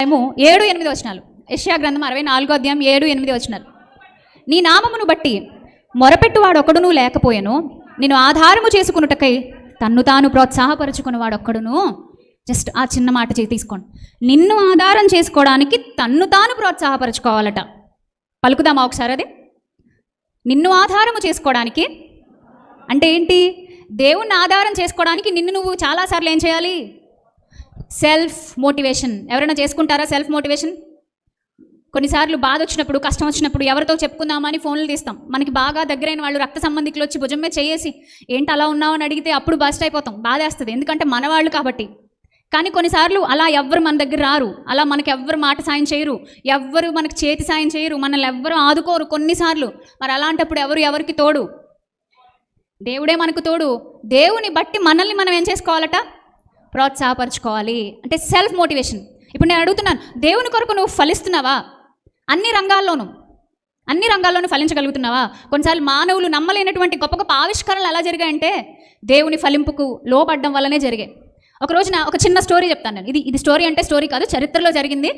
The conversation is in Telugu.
7-8 యెషయా గ్రంథం 64:7-8. నీ నామమును బట్టి మొరపెట్టువాడు ఒక్కడునూ లేకపోయెను, నేను ఆధారము చేసుకున్నటకై తన్ను తాను ప్రోత్సాహపరుచుకున్నవాడు ఒక్కడును. జస్ట్ ఆ చిన్న మాట తీసుకోండి. నిన్ను ఆధారం చేసుకోవడానికి తన్ను తాను ప్రోత్సాహపరచుకోవాలట. పలుకుదామా ఒకసారి అది? నిన్ను ఆధారము చేసుకోవడానికి అంటే ఏంటి? దేవుణ్ణి ఆధారం చేసుకోవడానికి నిన్ను నువ్వు చాలాసార్లు ఏం చేయాలి? Self motivation. ఎవరైనా చేసుకుంటారా సెల్ఫ్ మోటివేషన్? కొన్నిసార్లు బాధ వచ్చినప్పుడు, కష్టం వచ్చినప్పుడు ఎవరితో చెప్పుకుందామని ఫోన్లు తీస్తాం. మనకి బాగా దగ్గరైన వాళ్ళు, రక్త సంబంధికులు వచ్చి భుజం మీద చేసి ఏంటి అలా ఉన్నావు అని అడిగితే అప్పుడు బస్ట్ అయిపోతాం, బాధేస్తుంది, ఎందుకంటే మనవాళ్ళు కాబట్టి. కానీ కొన్నిసార్లు అలా ఎవ్వరు మన దగ్గర రారు, అలా మనకి ఎవ్వరు మాట సాయం చేయరు, ఎవ్వరు మనకి చేతి సాయం చేయరు, మనల్ని ఎవ్వరు ఆదుకోరు కొన్నిసార్లు. మరి అలాంటప్పుడు ఎవరికి తోడు? దేవుడే మనకు తోడు. దేవుని బట్టి మనల్ని మనం ఏం చేసుకోవాలట? ప్రోత్సాహపరచుకోవాలి. అంటే సెల్ఫ్ మోటివేషన్. ఇప్పుడు నేను అడుగుతున్నాను, దేవుని కొరకు నువ్వు ఫలిస్తున్నావా? అన్ని రంగాల్లోనూ ఫలించగలుగుతున్నావా? కొన్నిసార్లు మానవులు నమ్మలేనటువంటి గొప్ప గొప్ప ఆవిష్కరణలు ఎలా జరిగాయంటే దేవుని ఫలింపుకు లోబడ్డం వల్లనే జరిగాయి. ఒక రోజున ఒక చిన్న స్టోరీ చెప్తాను నేను. ఇది స్టోరీ అంటే స్టోరీ కాదు, చరిత్రలో జరిగింది.